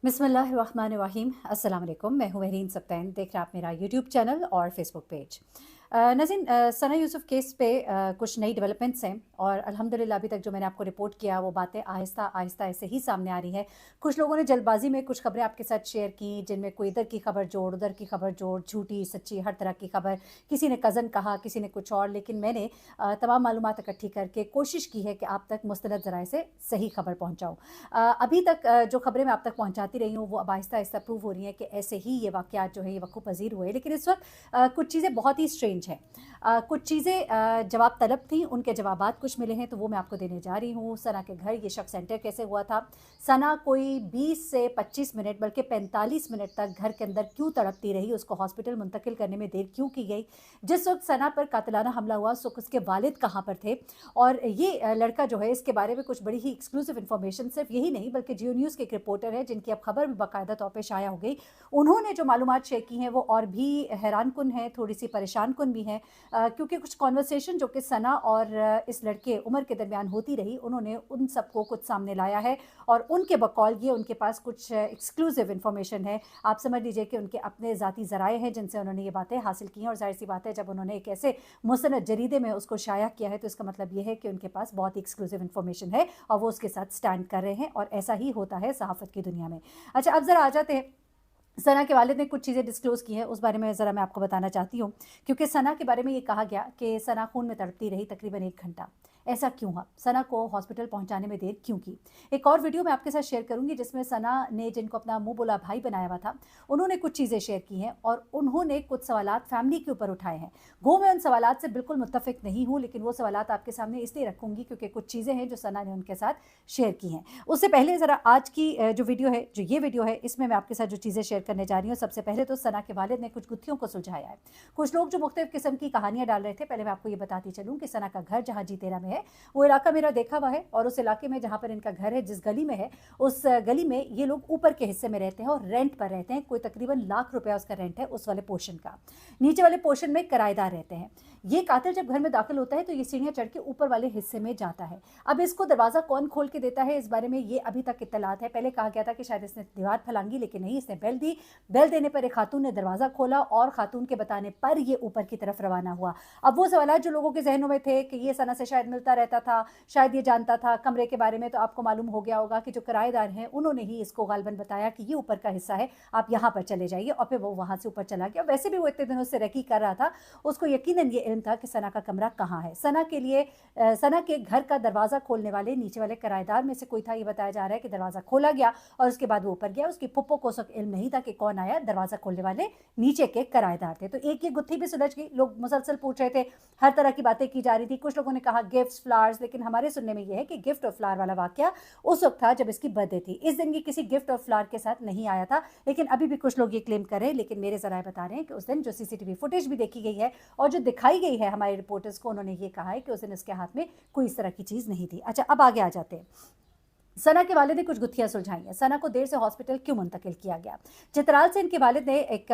बिस्मिल्लाहिर्रहमानिर्रहीम। अस्सलाम वालेकुम। मैं हूँ महरीन सब्तैन। देख रहे हैं आप मेरा यूट्यूब चैनल और फेसबुक पेज। नाज़रीन, सना यूसुफ केस पे कुछ नई डेवलपमेंट्स हैं और अल्हम्दुलिल्लाह अभी तक जो मैंने आपको रिपोर्ट किया वो बातें आहिस्ता आहिस्ता ऐसे ही सामने आ रही हैं। कुछ लोगों ने जल्दबाजी में कुछ खबरें आपके साथ शेयर की जिनमें कोई इधर की खबर जोड़, उधर की खबर जोड़, झूठी सच्ची हर तरह की खबर। किसी ने कज़न कहा, किसी ने कुछ और, लेकिन मैंने तमाम मालूमात इकट्ठी करके कोशिश की है कि आप तक मुस्तनद ज़राए से सही खबर पहुँचाऊँ। अभी तक जो खबरें मैं आप तक पहुँचाती रही हूँ वो अब आहिस्ता-आहिस्ता प्रूव हो रही हैं कि ऐसे ही ये वाक़यात जो है ये वक़्फ़ पज़ीर हुए। लेकिन इस वक़्त कुछ चीज़ें बहुत ही स्ट्रेंज हैं। कुछ चीज़ें जवाब तलब थी, उनके जवाबात कुछ मिले हैं तो वो मैं आपको देने जा रही हूँ। सना के घर ये शख्स एंटर कैसे हुआ था? सना कोई 20 से 25 मिनट बल्कि 45 मिनट तक घर के अंदर क्यों तड़पती रही? उसको हॉस्पिटल मुंतकिल करने में देर क्यों की गई? जिस वक़्त सना पर कातिलाना हमला हुआ उस वक़्त उसके वालिद कहाँ पर थे? और ये लड़का जो है इसके बारे में कुछ बड़ी ही एक्सक्लूसिव इन्फॉर्मेशन सिर्फ यही नहीं बल्कि जियो न्यूज़ के एक रिपोर्टर है जिनकी अब खबर भी बाकायदा तौर पे शाया हो गई। उन्होंने जो मालूमात शेयर की हैं वो और भी हैरान कुन हैं, थोड़ी-सी परेशान कुन भी हैं। क्योंकि कुछ कन्वर्सेशन जो कि सना और इस लड़के उमर के दरमियान होती रही, उन्होंने उन सबको कुछ सामने लाया है और उनके बकौल ये उनके पास कुछ एक्सक्लूसिव इन्फॉर्मेशन है। आप समझ लीजिए कि उनके अपने ज़ाती ज़राए हैं जिनसे उन्होंने ये बातें हासिल की हैं और ज़ाहिर-सी बात है जब उन्होंने एक ऐसे मुसन्नद जरीदे में उसको शाया किया है तो इसका मतलब ये है कि उनके पास बहुत ही एक्सक्लूसिव इन्फॉर्मेशन है और वो उसके साथ स्टैंड कर रहे हैं और ऐसा ही होता है सहाफ़त की दुनिया में। अच्छा, अब ज़रा आ जाते हैं, सना के वालिद ने कुछ चीज़ें डिस्क्लोज़ की हैं, उस बारे में ज़रा मैं आपको बताना चाहती हूँ। क्योंकि सना के बारे में ये कहा गया कि सना खून में तड़पती रही तकरीबन 1 घंटा। ऐसा क्यों हुआ? सना को हॉस्पिटल पहुँचाने में देर क्यों की? एक और वीडियो मैं आपके साथ शेयर करूँगी जिसमें सना ने जिनको अपना मुँह बोला भाई बनाया हुआ था, उन्होंने कुछ चीज़ें शेयर की हैं और उन्होंने कुछ सवालात फैमिली के ऊपर उठाए हैं। गो मैं उन सवालात से बिल्कुल मुत्तफ़िक नहीं हूँ, लेकिन वो सवालात आपके सामने इसलिए रखूँगी क्योंकि कुछ चीज़ें हैं जो सना ने उनके साथ शेयर की हैं। उससे पहले ज़रा आज की जो वीडियो है, जो ये वीडियो है, इसमें मैं आपके साथ जो चीज़ें शेयर करने जा रही हूँ, सबसे पहले तो सना के वालिद ने कुछ गुत्थियों को सुलझाया है। कुछ लोग जो मुख्तलिफ़ किस्म की कहानियाँ डाल रहे थे, पहले मैं आपको ये बताती चलूँ कि सना का घर जहाँ जीतेरा में है, वो इलाका मेरा देखा हुआ है और उस इलाके में जहाँ पर इनका घर है, जिस गली में है, उस गली में ये लोग ऊपर के हिस्से में रहते हैं और रेंट पर रहते हैं। कोई तकरीबन लाख रुपया उसका रेंट है उस वाले पोर्शन का। नीचे वाले पोर्शन में किराएदार रहते हैं। ये कातिल जब घर में दाखिल होता है तो ये सीढ़ियाँ चढ़ के ऊपर वाले हिस्से में जाता है। अब इसको दरवाज़ा कौन खोल के देता है इस बारे में ये अभी तक इत्तलात है। पहले कहा गया था कि शायद इसने दीवार फलांगी, लेकिन नहीं, इसने बेल दी। बेल देने पर एक खातून ने दरवाज़ा खोला और खातून के बताने पर ये ऊपर की तरफ रवाना हुआ। अब वो सवालात जो लोगों के ज़हनों में थे कि ये सना से शायद मिलता रहता था, शायद ये जानता था कमरे के बारे में, तो आपको मालूम हो गया होगा कि जो किराएदार हैं उन्होंने ही इसको गालिबन बताया कि ये ऊपर का हिस्सा है, आप यहाँ पर चले जाइए, और फिर वो वहाँ से ऊपर चला गया। वैसे भी वो इतने दिनों से रेकी कर रहा था, उसको यकीनन ये इल्म था कि सना का कमरा कहाँ है। सना के लिए सना के घर का दरवाज़ा खोलने वाले नीचे वाले किराएदार में से कोई था। ये बताया जा रहा है कि दरवाज़ा खोला गया और उसके बाद वो ऊपर गया। उसकी फुप्पो को उस वक्त इल्म नहीं था कि कौन आया, दरवाज़ा खोलने वाले नीचे के किराएदार थे। तो एक ये गुत्थी भी सुलझ गई। लोग मुसलसल पूछ रहे थे, हर तरह की बातें की जा रही थी। कुछ लोगों ने कहा गिफ्ट्स, फ्लावर्स, लेकिन हमारे सुनने में ये है कि गिफ्ट और फ्लावर वाला वाकया उस वक्त था जब इसकी बर्थडे थी। इस दिन ये किसी गिफ्ट और फ्लावर के साथ नहीं आया था, लेकिन अभी भी कुछ लोग ये क्लेम कर रहे हैं। लेकिन मेरे ज़राए बता रहे हैं कि उस दिन जो सीसीटीवी फुटेज भी देखी गई है और जो दिखाई गई है हमारे रिपोर्टर्स को, उन्होंने ये कहा है कि उस दिन इसके हाथ में कोई इस तरह की चीज़ नहीं थी। अच्छा, अब आगे आ जाते हैं। सना के वालिद ने कुछ गुत्थियां सुलझाई हैं। सना को देर से हॉस्पिटल क्यों मुंतकिल किया गया? चित्राल से इनके वालिद ने एक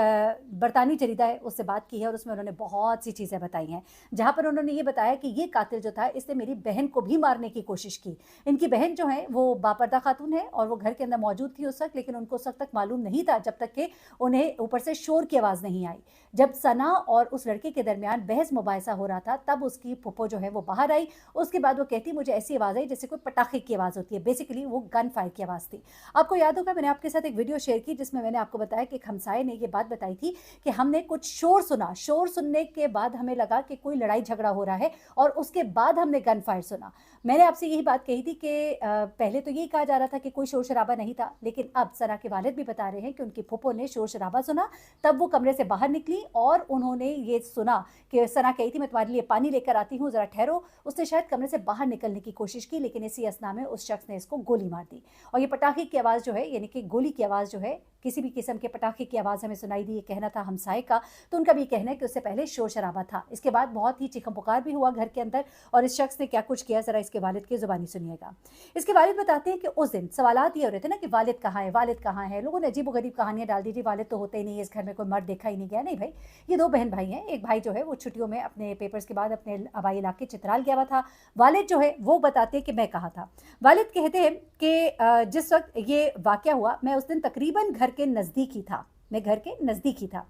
बरतानी जरीदा है उससे बात की है और उसमें उन्होंने बहुत सी चीज़ें बताई हैं, जहाँ पर उन्होंने ये बताया कि ये कातिल जो था इसने मेरी बहन को भी मारने की कोशिश की। इनकी बहन जो है वो बापर्दा खातून है और वो घर के अंदर मौजूद थी उस वक्त, लेकिन उनको उस वक्त तक मालूम नहीं था जब तक कि उन्हें ऊपर से शोर की आवाज़ नहीं आई। जब सना और उस लड़के के दरमियान बहस मुबाहिसा हो रहा था तब उसकी फुप्पो जो है वो बाहर आई। उसके बाद वो कहती मुझे ऐसी आवाज़ आई जैसे कोई पटाखे की आवाज़ होती है। बेसिकली वो गन फायर की आवाज़ थी। आपको याद होगा मैंने आपके साथ एक वीडियो शेयर की जिसमें मैंने आपको बताया कि एक हमसाये ने ये बात बताई थी कि हमने कुछ शोर सुना, शोर सुनने के बाद हमें लगा कि कोई लड़ाई झगड़ा हो रहा है और उसके बाद हमने गन फायर सुना। मैंने आपसे यही बात कही थी कि पहले तो यही कहा जा रहा था कि कोई शोर शराबा नहीं था, लेकिन अब सना के वालिद भी बता रहे हैं कि उनकी फुप्पो ने शोर शराबा सुना। तब वो कमरे से बाहर निकली और उन्होंने ये सुना कि सना कही थी मैं तुम्हारे लिए पानी लेकर आती हूँ, ज़रा ठहरो। उसने शायद कमरे से बाहर निकलने की कोशिश की, लेकिन इसी असना में उस शख्स ने इसको गोली मार दी। और ये पटाखे की आवाज़ जो है, यानी कि गोली की आवाज़ जो है, किसी भी किस्म के पटाखे की आवाज़ हमें सुनाई दी, ये कहना था हमसाए का। तो उनका भी कहना है कि उससे पहले शोर शराबा था। इसके बाद बहुत ही चीखम पुकार भी हुआ घर के अंदर, और इस शख्स ने क्या कुछ किया ज़रा इसके वालिद की ज़ुबानी सुनिएगा। इसके वालिद बताते हैं कि उस दिन सवालात ये हो रहे थे ना कि वालिद कहाँ है, वालिद कहाँ है। लोगों ने अजीब-ओ-गरीब कहानियाँ डाल दी थी, वालिद तो होते ही नहीं है, इस घर में कोई मर्द देखा ही नहीं गया। नहीं भाई, ये 2 बहन भाई हैं। एक भाई जो है वो छुट्टियों में अपने पेपर्स के बाद अपने आबाई इलाके चित्राल गया हुआ था। वालिद जो है वो बताते हैं कि मैं कहाँ था। वालिद कहते हैं कि जिस वक़्त ये वाक़या हुआ, मैं उस दिन तकरीबन घर के नज़दीक ही था। मैं घर के नज़दीक ही था।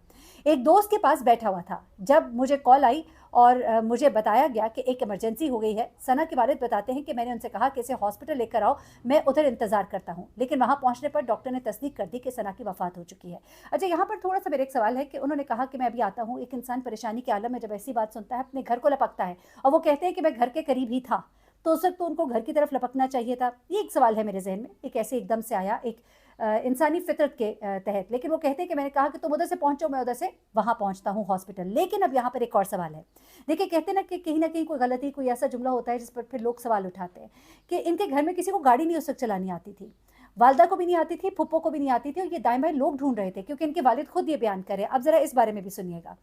एक दोस्त के पास बैठा हुआ था जब मुझे कॉल आई और मुझे बताया गया कि एक इमरजेंसी हो गई है। सना के वालिद बताते हैं कि मैंने उनसे कहा कि इसे हॉस्पिटल लेकर आओ, मैं उधर इंतज़ार करता हूँ। लेकिन वहाँ पहुँचने पर डॉक्टर ने तस्दीक कर दी कि सना की वफ़ात हो चुकी है। अच्छा, यहाँ पर थोड़ा-सा मेरा एक सवाल है कि उन्होंने कहा कि मैं अभी आता हूँ। एक इंसान परेशानी के आलम में जब ऐसी बात सुनता है, अपने घर को लपकता है, और वो कहते हैं कि मैं घर के करीब ही था, तो उस वक़्त तो उनको घर की तरफ लपकना चाहिए था। ये एक सवाल है मेरे ज़हन में, एक ऐसे एकदम से आया, एक इंसानी फितरत के तहत। लेकिन वो कहते हैं कि मैंने कहा कि तुम उधर से पहुँचो, मैं उधर से वहाँ पहुँचता हूँ हॉस्पिटल। लेकिन अब यहाँ पर एक और सवाल है। देखिए, कहते हैं ना कि कहीं न कहीं कोई गलती, कोई ऐसा जुमला होता है जिस पर फिर लोग सवाल उठाते हैं कि इनके घर में किसी को गाड़ी नहीं उस वक़्त चलानी आती थी। वालदा को भी नहीं आती थी, फूफो को भी नहीं आती थी, और ये दाएँ-बाएँ लोग ढूँढ रहे थे क्योंकि इनके वालिद खुद ये बयान कर रहे हैं। अब ज़रा इस बारे में भी सुनिएगा।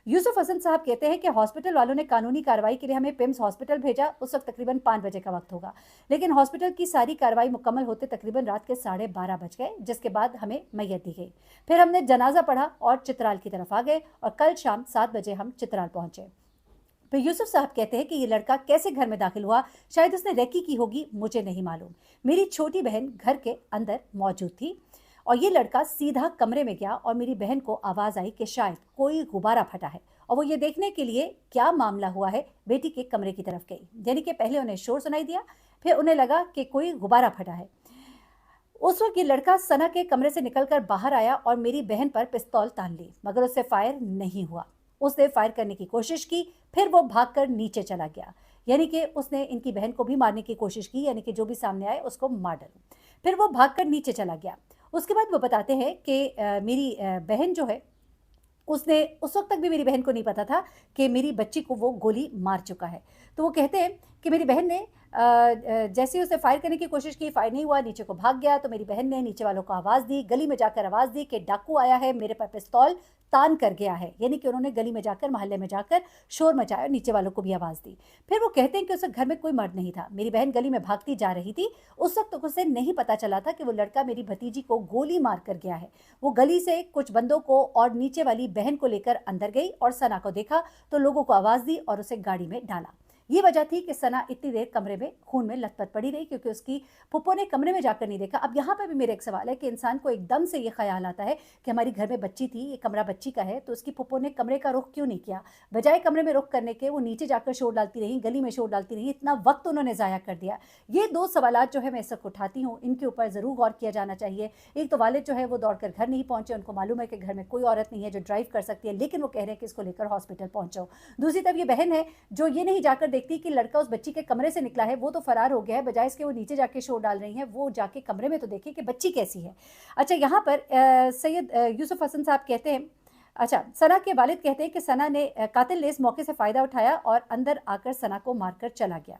यूसुफ हसन साहब कहते हैं कि हॉस्पिटल वालों ने कानूनी कार्रवाई के लिए हमें पिम्स हॉस्पिटल भेजा। उस वक्त तकरीबन 5 बजे का वक्त होगा, लेकिन हॉस्पिटल की सारी कार्रवाई मुकम्मल होते तकरीबन रात के 12:30 बज गए, जिसके बाद हमें मैयत दी गई। फिर हमने जनाजा पढ़ा और चित्राल की तरफ आ गए, और कल शाम 7 बजे हम चित्राल पहुंचे। फिर यूसुफ साहब कहते हैं कि ये लड़का कैसे घर में दाखिल हुआ, शायद उसने रेकी की होगी, मुझे नहीं मालूम। मेरी छोटी बहन घर के अंदर मौजूद थी, और ये लड़का सीधा कमरे में गया, और मेरी बहन को आवाज़ आई कि शायद कोई गुब्बारा फटा है, और वो ये देखने के लिए क्या मामला हुआ है बेटी के कमरे की तरफ गई। यानी कि पहले उन्हें शोर सुनाई दिया, फिर उन्हें लगा कि कोई गुब्बारा फटा है। उस वक्त ये लड़का सना के कमरे से निकलकर बाहर आया और मेरी बहन पर पिस्तौल तान ली, मगर उससे फायर नहीं हुआ। उसने फायर करने की कोशिश की, फिर वो भागकर नीचे चला गया। यानी कि उसने इनकी बहन को भी मारने की कोशिश की, यानी कि जो भी सामने आए उसको मार डालो। फिर वो भागकर नीचे चला गया। उसके बाद वो बताते हैं कि मेरी बहन जो है, उसने उस वक्त तक भी मेरी बहन को नहीं पता था कि मेरी बच्ची को वो गोली मार चुका है। तो वो कहते हैं कि मेरी बहन ने जैसे ही उसे फायर करने की कोशिश की, फायर नहीं हुआ, नीचे को भाग गया। तो मेरी बहन ने नीचे वालों को आवाज़ दी, गली में जाकर आवाज़ दी कि डाकू आया है, मेरे पर पिस्तौल तान कर गया है। यानी कि उन्होंने गली में जाकर, मोहल्ले में जाकर शोर मचाया, और नीचे वालों को भी आवाज़ दी। फिर वो कहते हैं कि उस वक्त घर में कोई मर्द नहीं था। मेरी बहन गली में भागती जा रही थी। उस वक्त उसे नहीं पता चला था कि वो लड़का मेरी भतीजी को गोली मार कर गया है। वो गली से कुछ बंदों को और नीचे वाली बहन को लेकर अंदर गई, और सना को देखा तो लोगों को आवाज़ दी और उसे गाड़ी में डाला। ये वजह थी कि सना इतनी देर कमरे में खून में लथपथ पड़ी रही, क्योंकि उसकी फुप्पो ने कमरे में जाकर नहीं देखा। अब यहाँ पर भी मेरा एक सवाल है कि इंसान को एकदम से ये ख्याल आता है कि हमारी घर में बच्ची थी, ये कमरा बच्ची का है, तो उसकी फुप्पो ने कमरे का रुख क्यों नहीं किया? बजाय कमरे में रुख करने के वो नीचे जाकर शोर डालती रही, गली में शोर डालती रही, इतना वक्त उन्होंने ज़ाया कर दिया। ये 2 सवालात जो है मैं इस वक्त उठाती हूँ, इनके ऊपर ज़रूर गौर किया जाना चाहिए। एक तो वालिद जो है वो दौड़कर घर नहीं पहुँचे, उनको मालूम है कि घर में कोई औरत नहीं है जो ड्राइव कर सकती है, लेकिन वो कह रहे हैं कि इसको लेकर हॉस्पिटल पहुँचो। दूसरी तरफ ये बहन है जो ये नहीं जाकर देखती कि लड़का उस बच्ची के कमरे से निकला है, वो तो फरार हो गया है, बजाय इसके वो नीचे जाके शोर डाल रही हैं, वो जाके कमरे में तो देखे कि बच्ची कैसी है। अच्छा, यहाँ पर सैयद यूसुफ हसन साहब कहते हैं, अच्छा, सना के वालिद कहते हैं कि सना ने कातिल ने इस मौके से फ़ायदा उठाया और अंदर आकर सना को मारकर चला गया।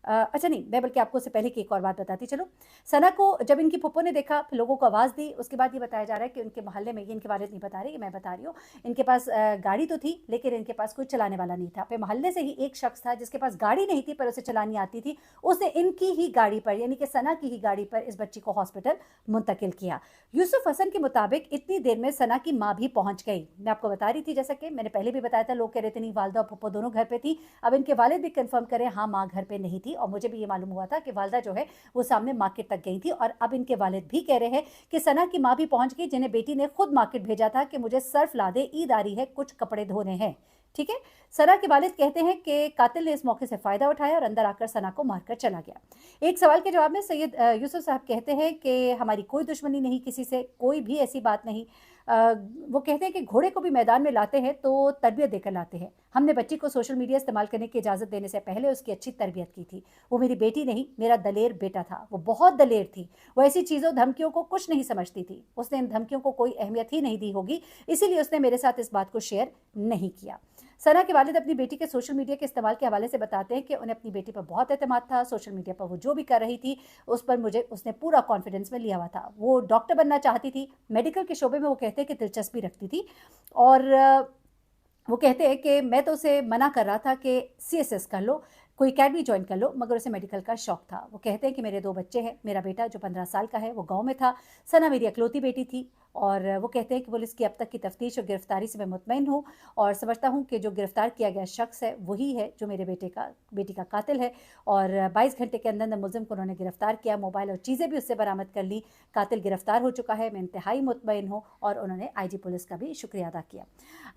अच्छा नहीं, मैं बल्कि आपको उससे पहले की एक और बात बताती चलो। सना को जब इनकी फुप्पो ने देखा, फिर लोगों को आवाज़ दी, उसके बाद ये बताया जा रहा है कि उनके मोहल्ले में, ये इनके वालिद नहीं बता रहे, ये मैं बता रही हूँ, इनके पास गाड़ी तो थी, लेकिन इनके पास कोई चलाने वाला नहीं था। फिर मोहल्ले से ही एक शख्स था जिसके पास गाड़ी नहीं थी पर उसे चलानी आती थी, उसने इनकी ही गाड़ी पर, यानी कि सना की ही गाड़ी पर इस बच्ची को हॉस्पिटल मुंतकिल किया। यूसुफ हसन के मुताबिक इतनी देर में सना की माँ भी पहुँच गई। मैं आपको बता रही थी, जैसा कि मैंने पहले भी बताया था, लोग कह रहे थे नहीं, वालदा और फुप्पो दोनों घर पर थी। अब इनके वालिद भी कन्फर्म करें, हाँ, माँ घर पर नहीं थी, और मुझे भी ये मालूम हुआ था कि वालदा जो है वो सामने मार्केट तक गई थी। और अब इनके वालिद भी कह रहे हैं कि सना की माँ भी पहुंच गई, जिन्हें बेटी ने खुद मार्केट भेजा था कि मुझे सर्फ ला दे, ईद आ रही है, कुछ कपड़े धोने हैं। ठीक है। सना के वालिद कहते हैं कि कातिल ने इस मौके से फायदा उठाया और अंदर आकर सना को मारकर चला गया। एक सवाल के जवाब में सैयद यूसुफ साहब कहते हैं कि हमारी कोई दुश्मनी नहीं किसी से, कोई भी ऐसी बात नहीं। वो कहते हैं कि घोड़े को भी मैदान में लाते हैं तो तरबियत देकर लाते हैं। हमने बच्ची को सोशल मीडिया इस्तेमाल करने की इजाज़त देने से पहले उसकी अच्छी तरबियत की थी। वो मेरी बेटी नहीं, मेरा दलेर बेटा था। वो बहुत दलेर थी। वो ऐसी चीज़ों धमकियों को कुछ नहीं समझती थी। उसने इन धमकियों को कोई अहमियत ही नहीं दी होगी, इसीलिए उसने मेरे साथ इस बात को शेयर नहीं किया। सना के वालिद अपनी बेटी के सोशल मीडिया के इस्तेमाल के हवाले से बताते हैं कि उन्हें अपनी बेटी पर बहुत एतमाद था। सोशल मीडिया पर वो जो भी कर रही थी उस पर उसने पूरा कॉन्फिडेंस में लिया हुआ था। वो डॉक्टर बनना चाहती थी, मेडिकल के शोबे में वो कहते हैं कि दिलचस्पी रखती थी और वो कहते हैं कि मैं तो उसे मना कर रहा था कि सीएसएस कर लो, कोई अकेडमी ज्वाइन कर लो, मगर उसे मेडिकल का शौक था। वो कहते हैं कि मेरे 2 बच्चे हैं, मेरा बेटा जो 15 साल का है वो गाँव में था, सना मेरी इकलौती बेटी थी और वो कहते हैं कि पुलिस की अब तक की तफ्तीश और गिरफ्तारी से मैं मुतमईन हूँ और समझता हूँ कि जो गिरफ्तार किया गया शख्स है वही है जो मेरे बेटी का कातिल है और 22 घंटे के अंदर मुलजिम को उन्होंने गिरफ्तार किया, मोबाइल और चीज़ें भी उससे बरामद कर ली, कातिल गिरफ्तार हो चुका है, मैं इंतहाई मुतमईन हूँ और उन्होंने आईजी पुलिस का भी शुक्रिया अदा किया।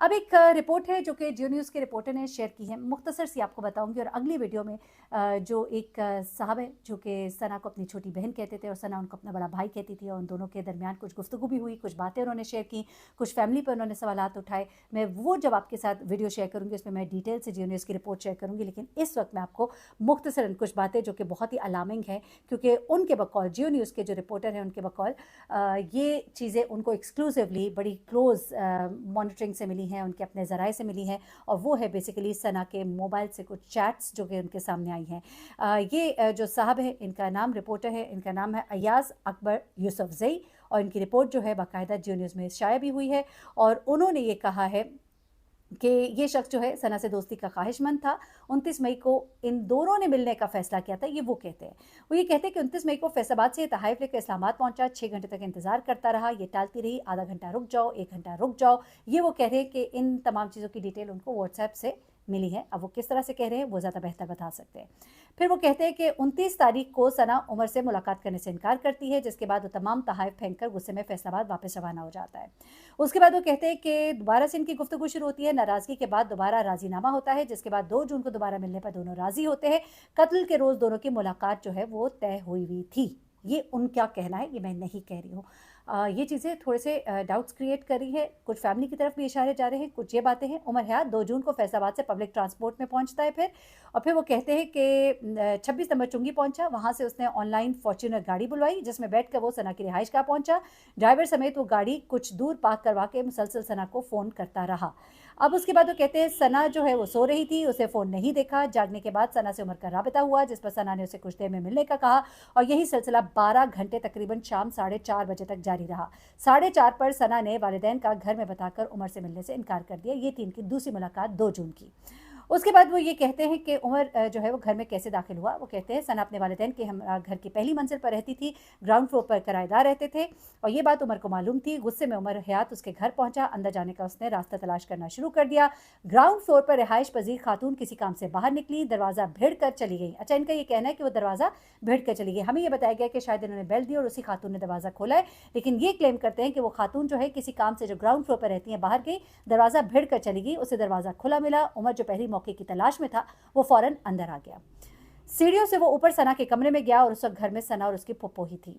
अब एक रिपोर्ट है जो कि जियो न्यूज़ के रिपोर्टर ने शेयर की है, मुख्तसर सी आपको बताऊंगी और अगली वीडियो में जो एक साहब है जो कि सना को अपनी छोटी बहन कहते थे और सना उनको अपना बड़ा भाई कहती थी और उन दोनों के दरमियान कुछ गुफ्तगू भी हुई, कुछ बातें उन्होंने शेयर की, कुछ फैमिली पर उन्होंने सवालात उठाए। मैं वो जब आपके साथ वीडियो शेयर करूंगी उसमें मैं डिटेल से जियो न्यूज़ की रिपोर्ट शेयर करूंगी, लेकिन इस वक्त मैं आपको मुख्तसरन कुछ बातें जो कि बहुत ही अलार्मिंग है क्योंकि उनके बकौल जियो न्यूज़ के जो रिपोर्टर हैं उनके बकौल ये चीज़ें उनको एक्सक्लूसिवली बड़ी क्लोज मॉनिटरिंग से मिली हैं, उनके अपने ज़राए से मिली हैं और वो है बेसिकली सना के मोबाइल से कुछ चैट्स जो कि उनके सामने आई हैं। ये जो साहब है इनका नाम रिपोर्टर है, इनका नाम है अयाज अकबर यूसुफजई और इनकी रिपोर्ट जो है बाकायदा जियो न्यूज़ में शाया भी हुई है और उन्होंने ये कहा है कि ये शख्स जो है सना से दोस्ती का ख्वाहिशमंद था। 29 मई को इन दोनों ने मिलने का फैसला किया था, ये वो कहते हैं। वो ये कहते हैं कि 29 मई को फैसलाबाद से तहाइफ लेकर इस्लामाबाद पहुंचा, 6 घंटे तक इंतजार करता रहा, ये टालती रही, आधा घंटा रुक जाओ, 1 घंटा रुक जाओ। ये वो कह रहे हैं कि इन तमाम चीज़ों की डिटेल उनको व्हाट्सएप से मिली है। अब वो किस तरह से कह रहे हैं वो ज़्यादा बेहतर बता सकते हैं। फिर वो कहते हैं कि 29 तारीख को सना उमर से मुलाकात करने से इनकार करती है, जिसके बाद वो तमाम तहाइफ फेंक कर गुस्से में फैसलाबाद वापस रवाना हो जाता है। उसके बाद वो कहते हैं कि दोबारा से इनकी गुफ्तगू शुरू होती है, नाराज़गी के बाद दोबारा राजीनामा होता है, जिसके बाद 2 जून को दोबारा मिलने पर दोनों राज़ी होते हैं। कत्ल के रोज़ दोनों की मुलाकात जो है वो तय हुई हुई थी। ये उनका कहना है, ये मैं नहीं कह रही हूँ। ये चीज़ें थोड़े से डाउट्स क्रिएट कर रही है, कुछ फैमिली की तरफ भी इशारे जा रहे हैं, कुछ ये बातें हैं। उमर हयात 2 जून को फैसलाबाद से पब्लिक ट्रांसपोर्ट में पहुंचता है फिर और फिर वो कहते हैं कि 26 नंबर चुंगी पहुंचा, वहां से उसने ऑनलाइन फॉर्च्यूनर गाड़ी बुलवाई जिसमें बैठकर वो सना की रिहाइश गाह पहुंचा। ड्राइवर समेत वो गाड़ी कुछ दूर पार्क करवा के मुसलसल सना को फ़ोन करता रहा। अब उसके बाद वो कहते हैं सना जो है वो सो रही थी, उसे फ़ोन नहीं देखा। जागने के बाद सना से उमर का राबिता हुआ जिस पर सना ने उसे कुछ देर में मिलने का कहा और यही सिलसिला 12 घंटे तकरीबन शाम 4:30 बजे तक जारी रहा। 4:30 पर सना ने वालिदैन का घर में बताकर उमर से मिलने से इनकार कर दिया। ये थी इनकी दूसरी मुलाकात 2 जून की। उसके बाद वो ये कहते हैं कि उमर जो है वो घर में कैसे दाखिल हुआ। वो कहते हैं सना अपने वालिदैन के हम घर की पहली मंजिल पर रहती थी, ग्राउंड फ्लोर पर किराएदार रहते थे और ये बात उमर को मालूम थी। गुस्से में उमर हयात उसके घर पहुंचा, अंदर जाने का उसने रास्ता तलाश करना शुरू कर दिया। ग्राउंड फ्लोर पर रिहाइश पजीर खातून किसी काम से बाहर निकली, दरवाज़ा भिड़ कर चली गई। अच्छा, इनका ये कहना है कि वो दरवाज़ा भिड़ कर चली गई। हमें ये बताया गया कि शायद इन्होंने बेल दी और उसी खातून ने दरवाज़ा खोला है, लेकिन ये क्लेम करते हैं कि वो खातून जो है किसी काम से जो ग्राउंड फ्लोर पर रहती है बाहर गई, दरवाज़ा भिड़ कर चली गई, उसे दरवाज़ा खुला मिला। उमर जो पहली मौके की तलाश में था वो फौरन अंदर आ गया। सीढ़ियों से वो ऊपर सना के कमरे में गया और उस वक्त घर में सना और उसकी पुप्पो ही थी।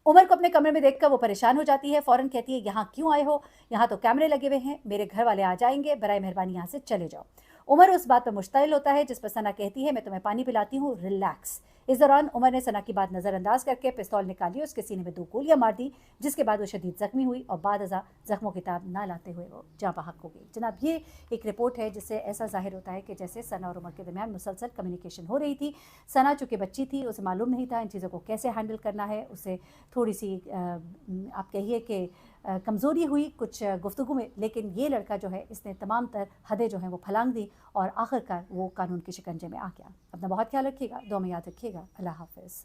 उमर को अपने कमरे में देखकर वो परेशान हो जाती है, फौरन कहती है यहाँ क्यों आए हो, यहाँ तो कैमरे लगे हुए हैं, मेरे घर वाले आ जाएंगे, बराए मेहरबानी यहाँ से चले जाओ। उमर उस बात पर मुश्तइल होता है जिस पर सना कहती है मैं तुम्हें पानी पिलाती हूँ, रिलैक्स। इस दौरान उमर ने सना की बात नज़रअंदाज करके पिस्तौल निकाली, उसके सीने में 2 गोलियां मार दी, जिसके बाद वो शदीद जख्मी हुई और बाद अज़ा जख्मों की ताब ना लाते हुए वो जाँ बहक हो गई। जनाब, ये एक रिपोर्ट है जिससे ऐसा जाहिर होता है कि जैसे सना और उमर के दरमियान मुसलसल कम्युनिकेशन हो रही थी। सना चूँकि बच्ची थी, उसे मालूम नहीं था इन चीज़ों को कैसे हैंडल करना है, उसे थोड़ी सी आप कहिए कि कमज़ोरी हुई कुछ गुफ्तगू में, लेकिन ये लड़का जो है इसने तमाम तर हदें जो हैं वो फलांग दी और आखिरकार वो कानून के शिकंजे में आ गया। अपना बहुत ख्याल रखिएगा, दुआ में याद रखिएगा। अल्लाह हाफ़िज़।